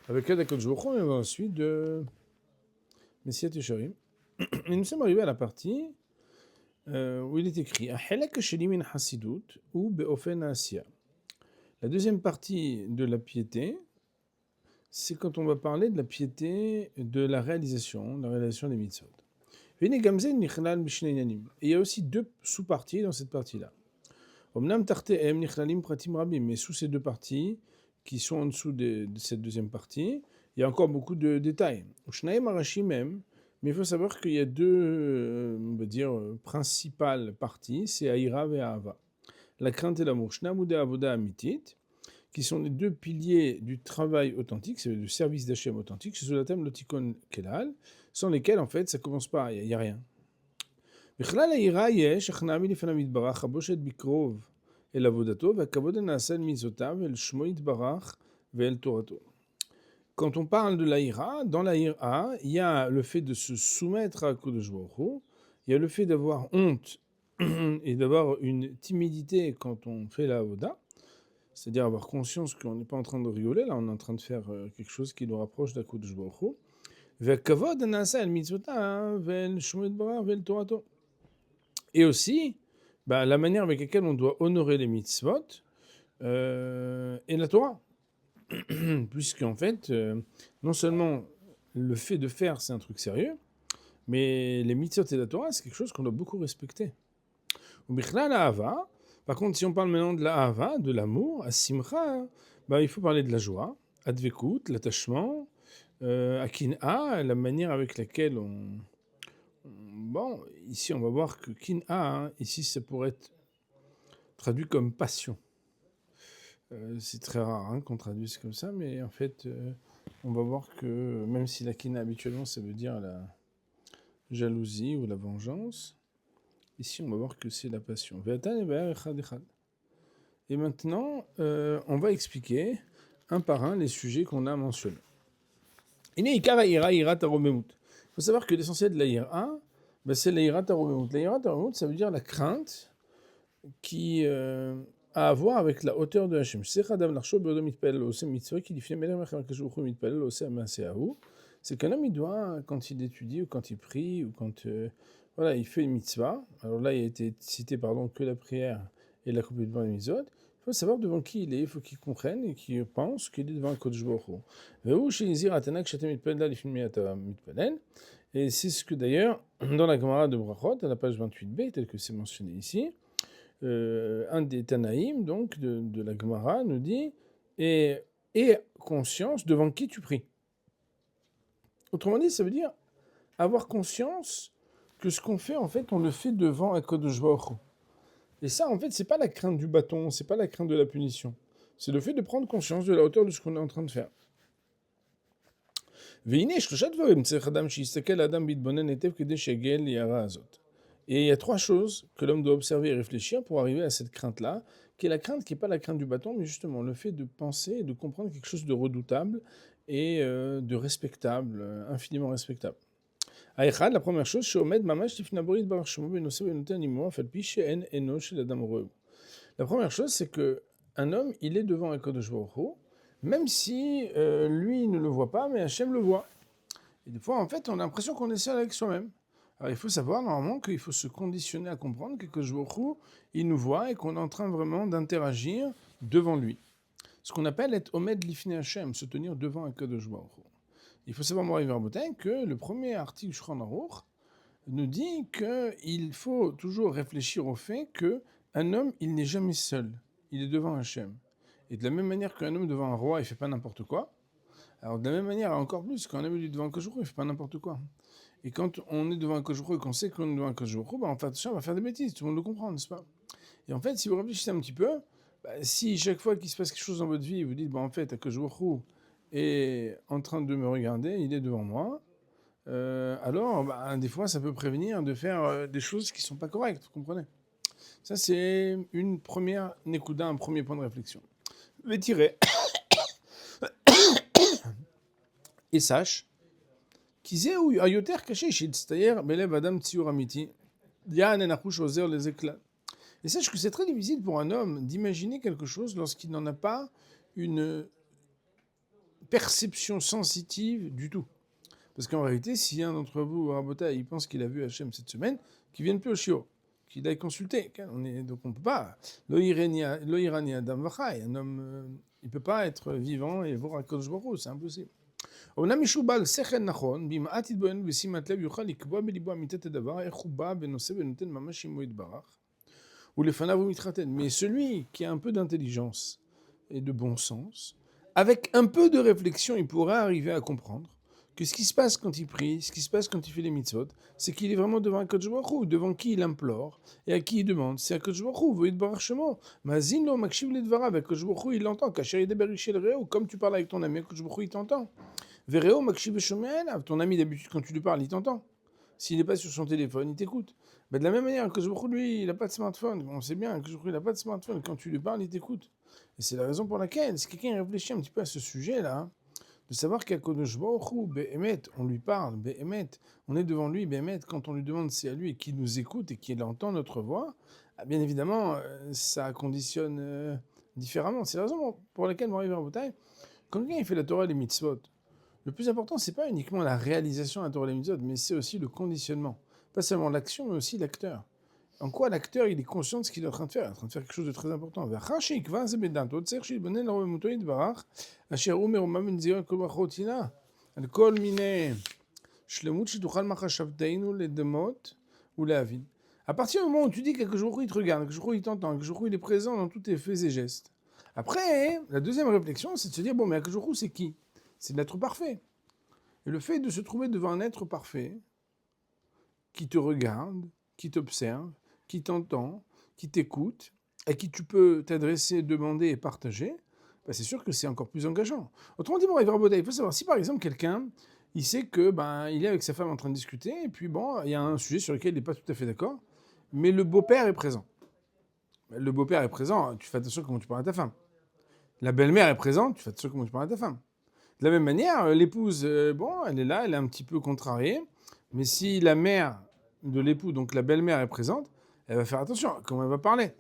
Avec l'aide d'Akadosh Baruch Hu, on est dans la suite de Messiat Yesharim. Et nous sommes arrivés à la partie où il est écrit Ahelek sheli min Hasidut ou Beofen Asiya. La deuxième partie de la piété, c'est quand on va parler de la piété de la réalisation des mitzvot. Et il y a aussi deux sous-parties dans cette partie-là. Mais sous ces deux parties, qui sont en dessous de cette deuxième partie, il y a encore beaucoup de détails. Mais il faut savoir qu'il y a deux, on va dire, principales parties, c'est Aïra et Ahava. La crainte et l'amour, qui sont les deux piliers du travail authentique, c'est le service d'Hachem authentique, c'est sous la thème Lotikon Kelal, sans lesquels, en fait, ça ne commence pas, il n'y a rien. בכלל היראה יש, הכנעה מלפניו יתברך, הבושת בקרוב אל עבודתו, והכבוד הנעשה אל מצוותיו, אל שמו יתברך ואל תורתו. Quand on parle de l'Aïra, dans l'Aïra, il y a le fait de se soumettre à Kodesh Baruch Hu, il y a le fait d'avoir honte et d'avoir une timidité quand on fait la Avoda, c'est-à-dire avoir conscience qu'on n'est pas en train de rigoler, là on est en train de faire quelque chose qui nous rapproche d'Kodesh Baruch Hu. והכבוד הנעשה אל מצוותיו ואל שמו יתברך ואל תורתו. Et aussi, la manière avec laquelle on doit honorer les mitzvot et la Torah. Puisqu'en fait, non seulement le fait de faire, c'est un truc sérieux, mais les mitzvot et la Torah, c'est quelque chose qu'on doit beaucoup respecter. Par contre, si on parle maintenant de la Ahava, de l'amour, à Simcha, il faut parler de la joie, Advekut, l'attachement, Akin'a, la manière avec laquelle on... Bon, ici on va voir que Kin'a, ici ça pourrait être traduit comme passion. C'est très rare qu'on traduise comme ça, mais en fait, on va voir que même si la Kin'a habituellement ça veut dire la jalousie ou la vengeance, ici on va voir que c'est la passion. Et maintenant, on va expliquer un par un les sujets qu'on a mentionnés. Il faut savoir que l'essentiel de la ira, c'est la ira taromemut. La ira taromemut, ça veut dire la crainte qui a à voir avec la hauteur de Hachem. C'est qu'un homme, il doit, quand il étudie ou quand il prie ou quand il fait une mitzvah, alors là il a été cité que la prière et l'accomplissement des mitzvot, il faut savoir devant qui il est, il faut qu'il comprenne et qu'il pense qu'il est devant un Kodesh Baruch Hu. Et c'est ce que d'ailleurs, dans la Gemara de Brachot, à la page 28b, tel que c'est mentionné ici, un des Tanaïm, donc, de la Gemara, nous dit et conscience devant qui tu pries. Autrement dit, ça veut dire avoir conscience que ce qu'on fait, en fait, on le fait devant un Kodesh Baruch Hu. Et ça, en fait, c'est pas la crainte du bâton, c'est pas la crainte de la punition. C'est le fait de prendre conscience de la hauteur de ce qu'on est en train de faire. Et il y a trois choses que l'homme doit observer et réfléchir pour arriver à cette crainte-là, qui est la crainte qui n'est pas la crainte du bâton, mais justement le fait de penser et de comprendre quelque chose de redoutable et de respectable, infiniment respectable. La première chose, la première chose, c'est qu'un homme, il est devant un Kodesh Baruch Hu, même si lui ne le voit pas, mais Hachem le voit. Et des fois, en fait, on a l'impression qu'on est seul avec soi-même. Alors, il faut savoir, normalement, qu'il faut se conditionner à comprendre que Kodesh Baruch Hu, il nous voit et qu'on est en train vraiment d'interagir devant lui. Ce qu'on appelle être Omed Lifnei Hachem, se tenir devant un Kodesh Baruch Hu. Il faut savoir, Moray Verbotin, que le premier article Shulchan Aruch nous dit qu'il faut toujours réfléchir au fait qu'un homme, il n'est jamais seul. Il est devant Hachem. Et de la même manière qu'un homme devant un roi, il ne fait pas n'importe quoi. Alors de la même manière, encore plus, quand un homme est devant un Kodesh Baruch Hu, il ne fait pas n'importe quoi. Et quand on est devant un Kodesh Baruch Hu et qu'on sait qu'on est devant un Kodesh Baruch Hu, en fait, Hachem va faire des bêtises, tout le monde le comprend, n'est-ce pas? Et en fait, si vous réfléchissez un petit peu, si chaque fois qu'il se passe quelque chose dans votre vie, vous dites, en fait, Kodesh Baruch Hu est en train de me regarder, il est devant moi, alors des fois ça peut prévenir de faire des choses qui ne sont pas correctes, vous comprenez? Ça c'est une première nekuda, un premier point de réflexion. Vétiré. Et sache, qu'ils ou ayoter caché shid, c'est-à-dire belev adam tziur amiti, yan enachush ozer les éclats. Et sache que c'est très difficile pour un homme d'imaginer quelque chose lorsqu'il n'en a pas une perception sensitive du tout. Parce qu'en réalité, si un d'entre vous, Rabota, il pense qu'il a vu Hachem cette semaine, qu'il vienne plus au Shiur, qu'il aille consulter. Donc on ne peut pas. Lo irani adam vachai. Un homme, il ne peut pas être vivant et voir Akadosh Baruch Hu, c'est impossible. אומנם מישהו בעל שכל נכון, במעט יתבונן בשימת לב יוכל לקבוע בליבו אמיתת הדבר, איך הוא בא ונושא ונותן ממש עמו יתברך, ולפניו הוא מתחתן. Mais celui qui a un peu d'intelligence et de bon sens, avec un peu de réflexion, il pourra arriver à comprendre que ce qui se passe quand il prie, ce qui se passe quand il fait les mitzvot, c'est qu'il est vraiment devant un Akadosh Baruch Hu, devant qui il implore et à qui il demande. C'est Akadosh Baruch Hu, v'yit barach shemo. Mazin lo makshiv ledvarav, Akadosh Baruch Hu, il l'entend. Kasher yedaber ishel reo, comme tu parles avec ton ami, Akadosh Baruch Hu, il t'entend. Vereo makshiv shomei elav, ton ami d'habitude quand tu lui parles, il t'entend. S'il n'est pas sur son téléphone, il t'écoute. De la même manière, Akadosh Baruch Hu, lui, il n'a pas de smartphone. On sait bien, Akadosh Baruch Hu, il n'a pas de smartphone. Quand tu lui parles, il t'écoute. Et c'est la raison pour laquelle, si quelqu'un réfléchit un petit peu à ce sujet-là, de savoir qu'Akadosh Baruch Hu, Be'emet, on lui parle, Be'emet, on est devant lui, Be'emet, quand on lui demande c'est à lui et qu'il nous écoute et qu'il entend notre voix, bien évidemment, ça conditionne différemment. C'est la raison pour laquelle, Moïse Rabotai, quand quelqu'un fait la Torah et les mitzvot, le plus important, c'est pas uniquement la réalisation de la Torah et les mitzvot, mais c'est aussi le conditionnement. Pas seulement l'action, mais aussi l'acteur. En quoi l'acteur, il est conscient de ce qu'il est en train de faire. Il est en train de faire quelque chose de très important. À partir du moment où tu dis que jour il te regarde, que jour il t'entend, que jour il est présent dans tous tes faits et gestes. Après, la deuxième réflexion, c'est de se dire, bon, mais que jour c'est qui? C'est l'être parfait. Et le fait de se trouver devant un être parfait, qui te regarde, qui t'observe, qui t'entend, qui t'écoute, à qui tu peux t'adresser, demander et partager, c'est sûr que c'est encore plus engageant. Autrement dit, il faut savoir, si par exemple quelqu'un, il sait que il est avec sa femme en train de discuter, et puis il y a un sujet sur lequel il n'est pas tout à fait d'accord, mais le beau-père est présent. Le beau-père est présent, tu fais attention à comment tu parles à ta femme. La belle-mère est présente, tu fais attention à comment tu parles à ta femme. De la même manière, l'épouse, elle est là, elle est un petit peu contrariée, mais si la mère de l'époux, donc la belle-mère est présente, elle va faire attention à comment elle va parler.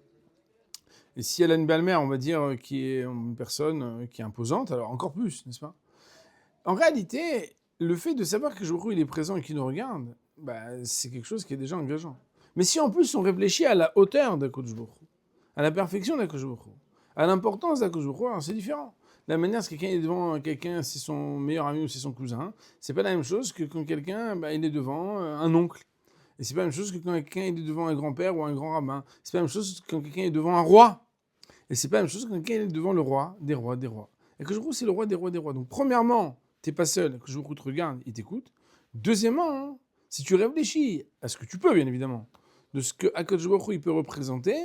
Et si elle a une belle-mère, on va dire, qui est une personne qui est imposante, alors encore plus, n'est-ce pas? En réalité, le fait de savoir que Jourou, il est présent et qu'il nous regarde, c'est quelque chose qui est déjà engageant. Mais si en plus on réfléchit à la hauteur d'Akadosh Baruch Hu, à la perfection d'Akadosh Baruch Hu, à l'importance d'Akadosh Baruch Hu, alors c'est différent. La manière si quelqu'un est devant quelqu'un, c'est son meilleur ami ou c'est son cousin, c'est pas la même chose que quand quelqu'un il est devant un oncle. Et c'est pas la même chose que quand quelqu'un est devant un grand-père ou un grand rabbin. C'est pas la même chose que quand quelqu'un est devant un roi. Et c'est pas la même chose que quand quelqu'un est devant le roi des rois des rois. Et que je trouve c'est le roi des rois des rois. Donc premièrement, t'es pas seul, que je te regarde, il t'écoute. Deuxièmement, si tu réfléchis à ce que tu peux, bien évidemment, de ce que Akadosh Baruch Hu il peut représenter,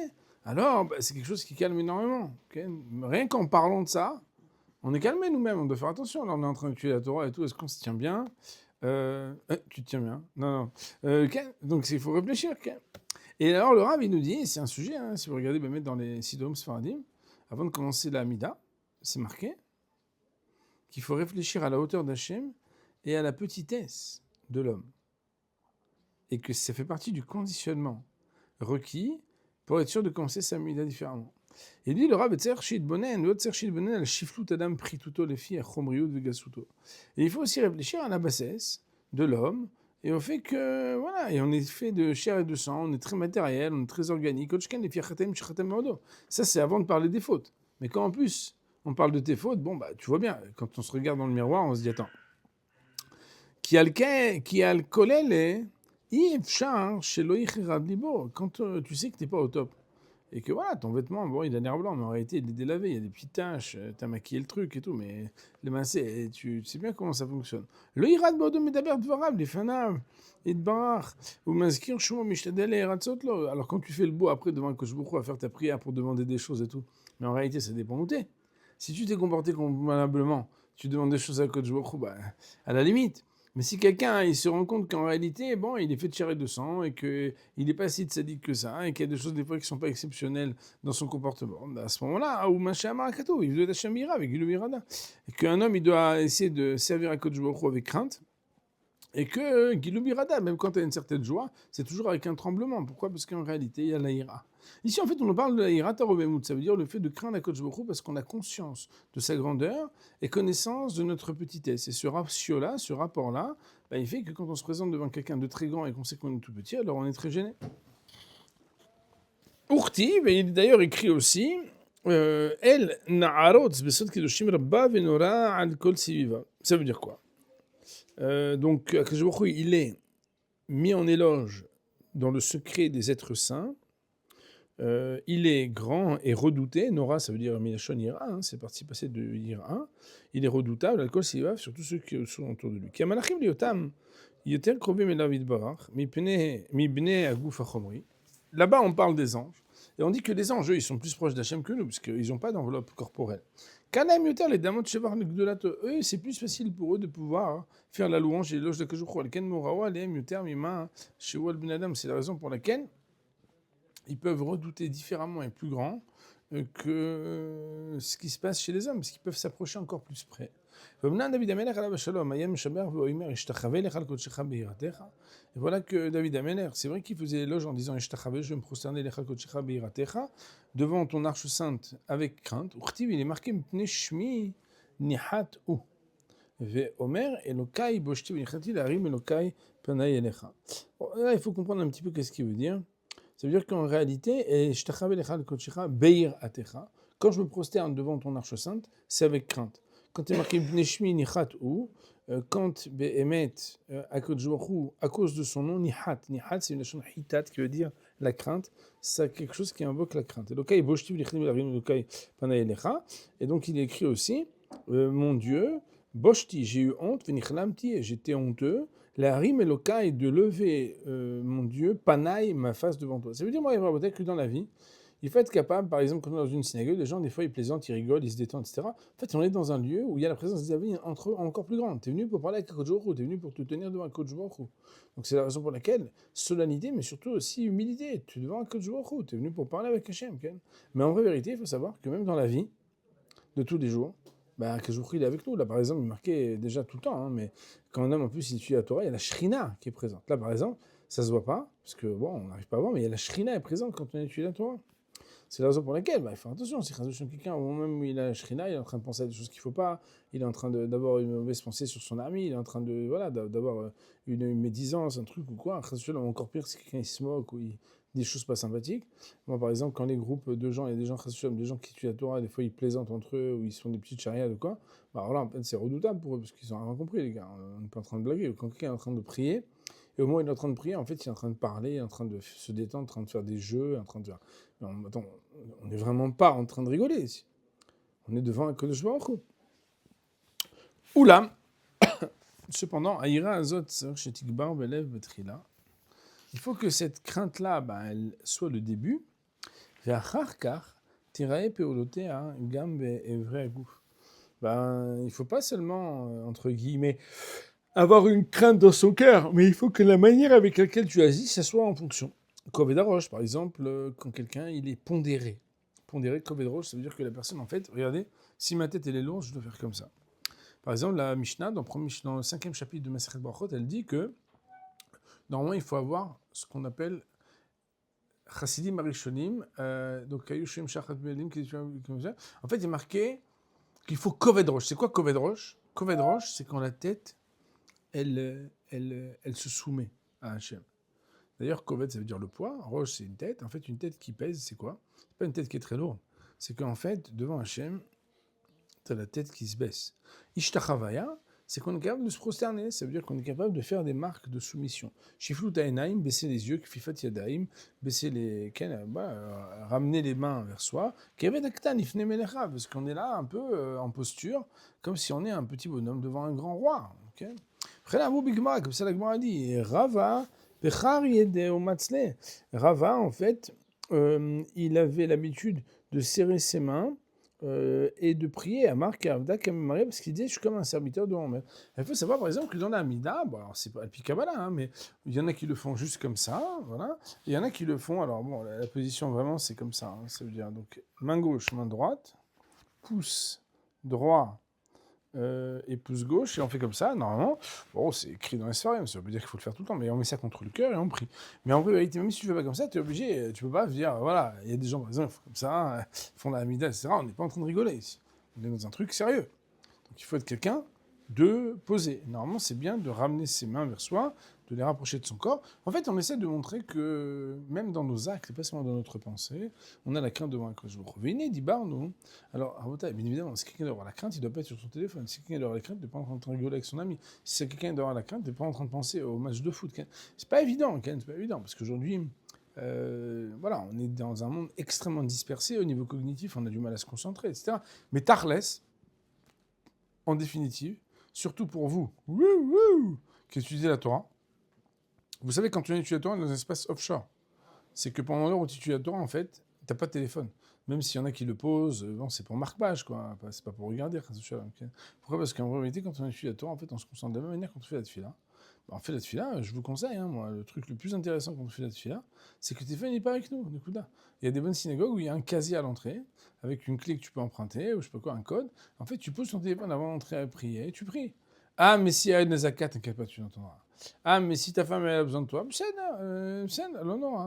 alors c'est quelque chose qui calme énormément. Okay, rien qu'en parlant de ça, on est calmé nous-mêmes, on doit faire attention. Là, on est en train d'étudier la Torah et tout, est-ce qu'on se tient bien? Tu te tiens bien? Non. Donc, il faut réfléchir. Et alors, le Rav, il nous dit, c'est un sujet, si vous regardez mettre dans les Sidom Sfaradim, avant de commencer la Amida, c'est marqué qu'il faut réfléchir à la hauteur d'Hachem et à la petitesse de l'homme. Et que ça fait partie du conditionnement requis pour être sûr de commencer sa Amida différemment. Et lui, le Rav, et il faut aussi réfléchir à la bassesse de l'homme et au fait que, voilà, et on est fait de chair et de sang, on est très matériel, on est très organique. Ça, c'est avant de parler des fautes. Mais quand en plus, on parle de tes fautes, tu vois bien, quand on se regarde dans le miroir, on se dit, attends, quand tu sais que tu n'es pas au top, et que voilà, ton vêtement, il a l'air blanc, mais en réalité, il est délavé, il y a des petites taches, t'as maquillé le truc et tout, mais le massé, tu sais bien comment ça fonctionne. Le irad bodo medaber dvarav, les fanav, et barach, ou mazkir shumo mishtadel et ratzotlo. Alors quand tu fais le beau après devant un Kosh Baruch Hu à faire ta prière pour demander des choses et tout, mais en réalité, ça dépend où t'es. Si tu t'es comporté convenablement, tu demandes des choses à Kosh Baruch Hu, à la limite. Mais si quelqu'un il se rend compte qu'en réalité, il est fait de chair et de sang et qu'il n'est pas si sadique que ça et qu'il y a des choses des fois qui ne sont pas exceptionnelles dans son comportement, à ce moment-là, ou il doit être Hachamira avec Gilu Mirada. Et qu'un homme, il doit essayer de servir à Kodesh Baruch Hu avec crainte et que Gilu Mirada, même quand tu as une certaine joie, c'est toujours avec un tremblement. Pourquoi? Parce qu'en réalité, il y a la ira. Ici, en fait, on nous parle de la Hirata Robemut, ça veut dire le fait de craindre Akadosh Baruch Hu parce qu'on a conscience de sa grandeur et connaissance de notre petitesse. Et ce ratio-là, ce rapport-là, bah, il fait que quand on se présente devant quelqu'un de très grand et qu'on sait qu'on est tout petit, alors on est très gêné. Urti, il est d'ailleurs écrit aussi El Na'arot Besot Kedoshim Rabba Venora Al Kol Siviva. Ça veut dire quoi? Donc, Akadosh Baruch Hu, il est mis en éloge dans le secret des êtres saints. Il est grand et redouté. Nora, ça veut dire Milachon Ira, hein, c'est parti passé de Ira. Il est redoutable, Al Kol Siviva, sur tous ceux qui sont autour de lui. Ki Amalachim Liotam Yoter Krovim Elav Yitbarach Mibnei Aguf HaChomri. Là-bas, on parle des anges. Et on dit que les anges, eux, ils sont plus proches d'Hachem que nous, parce qu'ils n'ont pas d'enveloppe corporelle. Kanaim Yoter, les Damot Shevar Gdolat, eux, c'est plus facile pour eux de pouvoir faire la louange et l'éloge de Akadosh Baruch Hu. Ken Morawa, Lehem Yoter Mima Shewal Ben Adam. C'est la raison pour laquelle ils peuvent redouter différemment et plus grand que ce qui se passe chez les hommes, parce qu'ils peuvent s'approcher encore plus près. Et voilà que David Améler, c'est vrai qu'il faisait l'éloge en disant je vais me prosterner devant ton arche sainte avec crainte. Il est marqué Nihat ou. Omer Elokai Boshti Venichati Larim Elokai Panay Elecha. Là, il faut comprendre un petit peu qu'est-ce qu'il veut dire. Ça veut dire qu'en réalité, quand je me prosterne devant ton arche sainte, c'est avec crainte. Quand il est marqué Bneshmi Nichat ou, quand Behemet, à cause de son nom, Nihat, c'est une notion hitat qui veut dire la crainte, c'est quelque chose qui invoque la crainte. Et donc il est écrit aussi, mon Dieu, Boshti, j'ai eu honte, Venichlamti, j'étais honteux. La rime Elokai de lever, mon Dieu, Panaï, ma face devant toi. Ça veut dire, moi, peut-être que dans la vie, il faut être capable, par exemple, quand on est dans une synagogue, les gens, des fois, ils plaisantent, ils rigolent, ils se détendent, etc. En fait, on est dans un lieu où il y a la présence des amis entre eux encore plus grande. Tu es venu pour parler avec Akadosh Baruch Hu, tu es venu pour te tenir devant Akadosh Baruch Hu. Donc, c'est la raison pour laquelle solennité, mais surtout aussi humilité. Tu es devant Akadosh Baruch Hu, tu es venu pour parler avec Hachem. Okay, mais en vraie vérité, il faut savoir que même dans la vie de tous les jours, Akadosh Baruch Hu, il est avec nous. Là, par exemple, il marquait déjà tout le temps, hein, mais quand un homme, en plus, il étudie la Torah, il y a la Shrina qui est présente. Là, par exemple, ça se voit pas, parce que, bon, on n'arrive pas à voir, mais il y a la Shrina est présente quand on étudie la Torah. C'est la raison pour laquelle il faut faire attention. Si quelqu'un, au moment même où il a la Shrina, il est en train de penser à des choses qu'il ne faut pas, il est en train d'avoir une mauvaise pensée sur son ami, il est en train de, voilà, d'avoir une médisance, un truc ou quoi. Encore pire, si quelqu'un il se moque ou il dit des choses pas sympathiques. Moi, par exemple, quand les groupes de gens, il y a des gens qui étudient la Torah, des fois ils plaisantent entre eux ou ils se font des petites charriades ou quoi, alors là, en fait, c'est redoutable pour eux parce qu'ils n'ont rien compris, les gars. On n'est pas en train de blaguer. Quand quelqu'un est en train de prier, et au moment où il est en train de prier, en fait, il est en train de parler, il est en train de se détendre, en train de faire des jeux, en train de faire... Non, attends, on n'est vraiment pas en train de rigoler ici. On est devant un Kodesh Baruch Hu. Oula, cependant, Aïra Azot, chez Tikbar, Belev, Betrila, il faut que cette crainte-là, elle soit le début. Ve'acharkar, Tirae Peolotea, Gam Evre Aguf. Il ne faut pas seulement, entre guillemets, avoir une crainte dans son cœur, mais il faut que la manière avec laquelle tu agis, ça soit en fonction. Koved Roche, par exemple, quand quelqu'un il est pondéré. Pondéré, Koved Roche, ça veut dire que la personne, en fait, regardez, si ma tête elle est lourde, je dois faire comme ça. Par exemple, la Mishnah, dans le 5e chapitre de Masechet Brachot, elle dit que normalement, il faut avoir ce qu'on appelle Chassidim Arishonim, donc Kayushim Shachat Belim, en fait, il est marqué qu'il faut Koved Roche. C'est quoi Koved Roche? Koved Roche, c'est quand la tête elle se soumet à Hachem. D'ailleurs, Koved, ça veut dire le poids. Roche, c'est une tête. En fait, une tête qui pèse, c'est quoi? C'est pas une tête qui est très lourde. C'est qu'en fait, devant Hachem, tu as la tête qui se baisse. Ishtachavaya, c'est qu'on est capable de se prosterner. Ça veut dire qu'on est capable de faire des marques de soumission. Shiflut Aenaim, baisser les yeux. Kfifat Yadaim, baisser les... ramener les mains vers soi. Keved Aktan, Ifne Melecha, parce qu'on est là un peu en posture, comme si on est un petit bonhomme devant un grand roi. Okay, comme ça la Gemara dit, Rava, Rava, en fait, il avait l'habitude de serrer ses mains et de prier à Marc Avda Maria parce qu'il disait je suis comme un serviteur de mon maître. Il faut savoir par exemple que dans la Amida, bon, alors c'est pas le Kabbalah, hein, mais il y en a qui le font juste comme ça, voilà. Et il y en a qui le font, alors bon, la position vraiment c'est comme ça, hein, ça veut dire donc main gauche, main droite, pouce droit et pouce gauche, et on fait comme ça, normalement. Bon, c'est écrit dans les sphères, ça veut dire qu'il faut le faire tout le temps, mais on met ça contre le cœur et on prie. Mais en vrai, même si tu fais pas comme ça, tu es obligé, tu peux pas dire, voilà, il y a des gens, par exemple, ils font comme ça, ils font la Hamida, etc. On n'est pas en train de rigoler ici. On est dans un truc sérieux. Donc il faut être quelqu'un de posé. Normalement, c'est bien de ramener ses mains vers soi, de les rapprocher de son corps. En fait, on essaie de montrer que même dans nos actes, et pas seulement dans notre pensée, on a la crainte devant un Kodesh Baruch Hu. Venez, dit Barno. Alors, bien évidemment, si quelqu'un doit avoir la crainte, il ne doit pas être sur son téléphone. Si quelqu'un doit avoir la crainte, il n'est pas en train de rigoler avec son ami. Si c'est quelqu'un doit avoir la crainte, il n'est pas en train de penser au match de foot. C'est pas évident, c'est pas évident, parce qu'aujourd'hui, voilà, on est dans un monde extrêmement dispersé au niveau cognitif, on a du mal à se concentrer, etc. Mais Tarles, en définitive, surtout pour vous, qui étudiez la Torah, vous savez, quand tu étudies la Torah dans un espace offshore, c'est que pendant l'heure où tu étudies la Torah, en fait, tu n'as pas de téléphone. Même s'il y en a qui le posent, bon, c'est pour marque-page, quoi. C'est pas pour regarder. Pourquoi ? Parce qu'en réalité, quand on étudie la Torah, en fait, on se concentre de la même manière quand on fait la tefila. On fait la tefila, je vous conseille, moi, le truc le plus intéressant quand on fait la tefila, c'est que le téléphone n'est pas avec nous, Il y a des bonnes synagogues où il y a un casier à l'entrée, avec une clé que tu peux emprunter, ou je sais pas quoi, un code. En fait, tu poses ton téléphone avant d'entrer à prier, et tu pries. Ah, mais si il y a une zakat, t'inquiète pas, tu l'entendras. Ah, mais si ta femme elle a besoin de toi, non,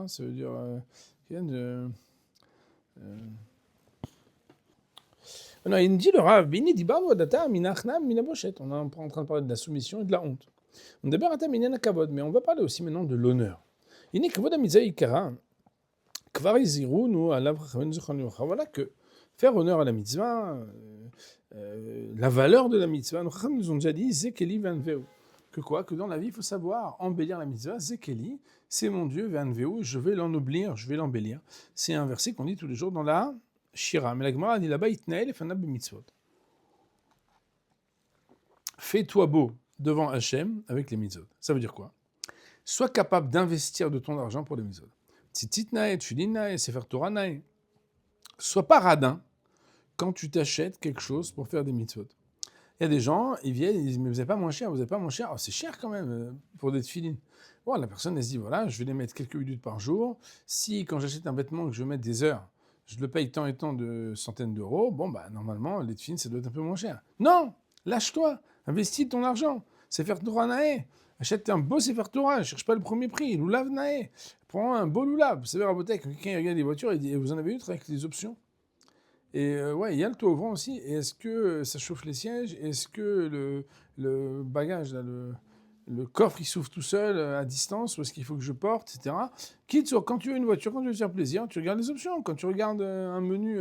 ça veut dire non, il me dit le Rav, Bini dit Barbo Data, Minachnam, Minaboshet. On est en train de parler de la soumission et de la honte. On débarre à Minana Kavod, mais on va parler aussi maintenant de l'honneur. Il n'est Kavod Amizai Kara, Kvariziru, nous, à voilà que faire honneur à la mitzvah, la valeur de la mitzvah, nous ont déjà dit, Zekeli Vanveu. Que quoi ? Que dans la vie, il faut savoir embellir la mitzvah. Zekeli, c'est mon Dieu, Vanveu, je vais l'ennoblir, je vais l'embellir. C'est un verset qu'on dit tous les jours dans la Shira. Mais la Gemara dit là-bas, Itnael et Fanab mitzvot. Fais-toi beau devant Hachem avec les mitzvot. Ça veut dire quoi ? Sois capable d'investir de ton argent pour les mitzvot. Tzitnae, Tfilinae, Sefer Toranae. Sois pas radin quand tu t'achètes quelque chose pour faire des mitzvot. Il y a des gens, ils viennent, ils disent, mais vous n'avez pas moins cher, Oh, c'est cher quand même pour des tefilines. Bon, la personne, elle se dit, voilà, je vais les mettre quelques minutes par jour. Si, quand j'achète un vêtement que je vais mettre des heures, je le paye tant et tant de centaines d'euros, bon, bah, normalement, les tefilines, ça doit être un peu moins cher. Non, lâche-toi, investis ton argent. Sefer Torah Nae. Achète un beau Sefer Torah, ne cherche pas le premier prix. Lulav Nae. Prends un beau Lulav. Vous savez, Rabotek, quand quelqu'un regarde les voitures, il dit, vous en avez une avec les options ? Et ouais, il y a le toit ouvrant aussi. Et est-ce que ça chauffe les sièges ? Est-ce que le bagage, là, le coffre, il s'ouvre tout seul à distance, ou est-ce qu'il faut que je porte, etc. Quitte sur, quand tu veux une voiture, quand tu veux te faire plaisir, tu regardes les options. Quand tu regardes un menu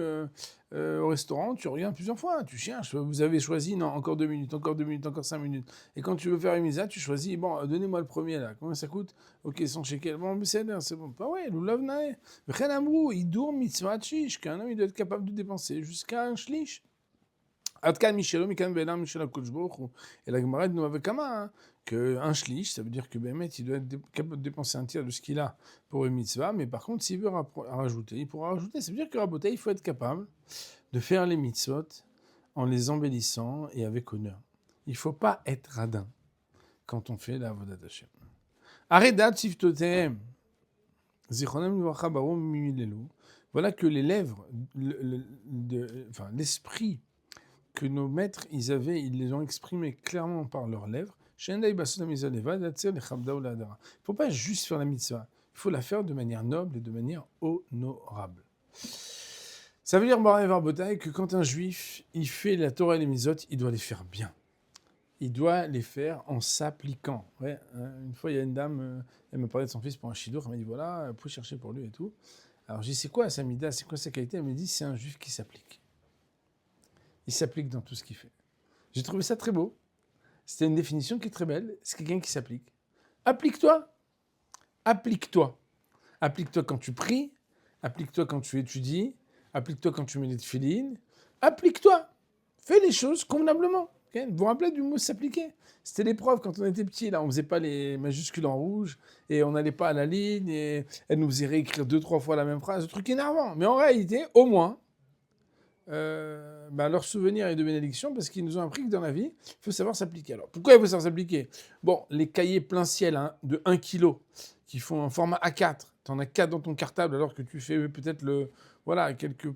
au restaurant, tu regardes plusieurs fois. Tu cherches. Vous avez choisi, non, encore 2 minutes, encore 2 minutes, encore 5 minutes. Et quand tu veux faire une mise à, tu choisis, bon, donnez-moi le premier, là. Combien ça coûte ? Ok, 100 shekels. Bon, mais c'est bon. Pas ouais, l'oulav nae. Chen amrou, idur mitzvah shish, qu'un homme, il doit être capable de dépenser jusqu'à un shlish. Adkan Michelom, Mikan Belam, Michel Akouch Baruch. Et la Gemara nous avait kama, qu'un shlish, ça veut dire que Bémet, il doit être capable de dépenser un tiers de ce qu'il a pour une mitzvah, mais par contre, s'il veut rajouter, il pourra rajouter. Ça veut dire que Rabotai, il faut être capable de faire les mitzvot en les embellissant et avec honneur. Il ne faut pas être radin quand on fait la Avodat Hashem. Aredat Siftotem, Zichronem Livracha Barum Mimilelu. Voilà que les lèvres, l'esprit que nos maîtres, ils les ont exprimés clairement par leurs lèvres. Il ne faut pas juste faire la mitzvah, il faut la faire de manière noble et de manière honorable. Ça veut dire, que quand un juif, il fait la Torah et les mitzvot, il doit les faire bien. Il doit les faire en s'appliquant. Ouais, une fois, il y a une dame, elle me parlait de son fils pour un shidour, elle m'a dit, voilà, vous pouvez chercher pour lui et tout. Alors je dis, c'est quoi sa mida, c'est quoi sa qualité ? Elle me dit, c'est un juif qui s'applique. Il s'applique dans tout ce qu'il fait. J'ai trouvé ça très beau. C'était une définition qui est très belle. C'est quelqu'un qui s'applique. Applique-toi. Applique-toi. Applique-toi quand tu pries. Applique-toi quand tu étudies. Applique-toi quand tu mets les tefilines. Applique-toi. Fais les choses convenablement. Okay, vous vous rappelez du mot s'appliquer ? C'était l'épreuve quand on était petit. Là, on ne faisait pas les majuscules en rouge et on n'allait pas à la ligne et elle nous faisait réécrire 2-3 fois la même phrase. Un truc énervant. Mais en réalité, au moins, leur souvenir et de bénédiction, parce qu'ils nous ont appris que dans la vie, il faut savoir s'appliquer. Alors, pourquoi il faut savoir s'appliquer? Bon, les cahiers plein ciel de 1 kg, qui font un format A4, tu en as 4 dans ton cartable, alors que tu fais peut-être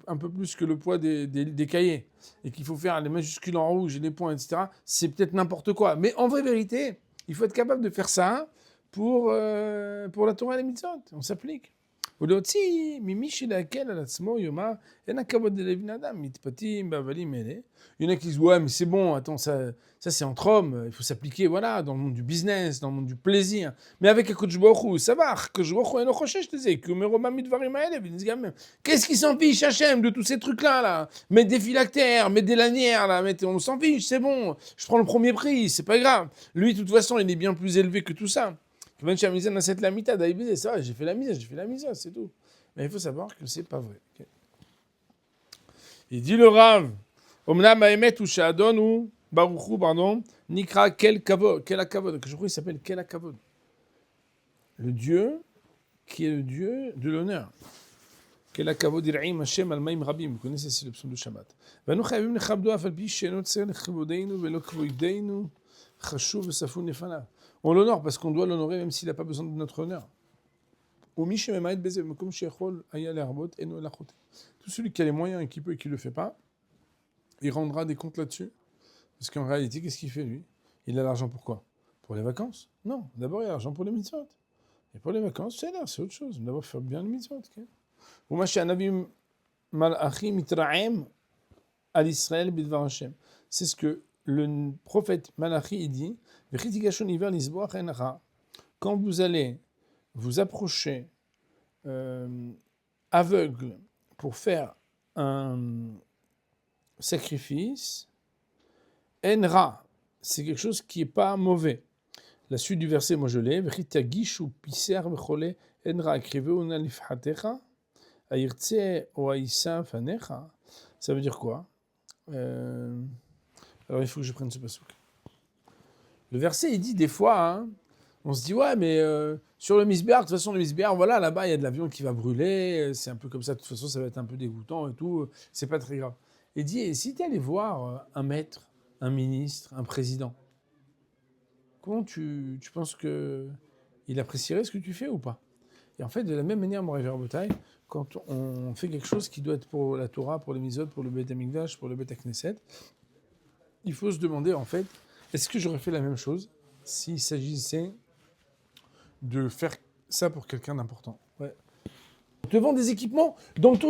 un peu plus que le poids des cahiers, et qu'il faut faire les majuscules en rouge et les points, etc., c'est peut-être n'importe quoi. Mais en vraie vérité, il faut être capable de faire ça pour la Torah et les mitzvot. On s'applique. ולהוציא ממי שלהקל על עצמו יאמר, אין הכבוד לבן אדם, מתפתים בהבלים אלה. Il y en a qui disent, ouais, mais c'est bon, attends, ça c'est entre hommes, il faut s'appliquer, voilà, dans le monde du business, dans le monde du plaisir. Mais avec Akadosh Baruch Hu, ça va, Akadosh Baruch Hu אינו חושש לזה, כי הוא מרומם מדברים האלה, qu'est-ce qui s'en fiche, Hachem, de tous ces trucs-là, là? Mettre des phylactères, mettre des lanières, là, on s'en fiche, c'est bon, je prends le premier prix, c'est pas grave. Lui, de toute façon, il est bien plus élevé que tout ça. C'est vrai, j'ai fait la misère, c'est tout. Mais il faut savoir que c'est pas vrai. Okay. Il dit le Rav, Omnam Haemet ou Shadon ou Baruchu, pardon, Nikra Kel Kavod, que je crois qu'il s'appelle Kel Kavod. Le Dieu qui est le Dieu de l'honneur. Kel Kavod Ir'im Hashem Al-Maim Rabim. Vous connaissez, c'est le psaume de Shabbat. Vanu Chayavim Nechabdo Afal Pi She'eno Tzer Nechavodenu Velo Kvoideinu Chashuv Vesafun Nefanav. On l'honore parce qu'on doit l'honorer même s'il n'a pas besoin de notre honneur. Tout celui qui a les moyens et qui peut et qui ne le fait pas, il rendra des comptes là-dessus. Parce qu'en réalité, qu'est-ce qu'il fait lui? Il a l'argent pour quoi? Pour les vacances? Non, d'abord il a l'argent pour les mitzvot. Et pour les vacances, c'est autre chose. D'abord faire bien les mitzvot. C'est ce que le prophète Malachi dit. Quand vous allez vous approcher aveugle pour faire un sacrifice, enra, c'est quelque chose qui n'est pas mauvais. La suite du verset, moi je l'ai. Ça veut dire quoi? Alors il faut que je prenne ce passouk. Le verset, il dit des fois, on se dit, ouais, mais sur le Misbéar, de toute façon, le Misbéar, voilà, là-bas, il y a de l'avion qui va brûler, c'est un peu comme ça, de toute façon, ça va être un peu dégoûtant et tout, c'est pas très grave. Il dit, et si tu allais voir un maître, un ministre, un président, comment tu penses qu'il apprécierait ce que tu fais ou pas? Et en fait, de la même manière, Moray Verbotaï, quand on fait quelque chose qui doit être pour la Torah, pour les Mizot, pour le Beth Amikdash, pour le Beth Knesset, il faut se demander, en fait, est-ce que j'aurais fait la même chose s'il s'agissait de faire ça pour quelqu'un d'important? Ouais. On te vend des équipements dans tous les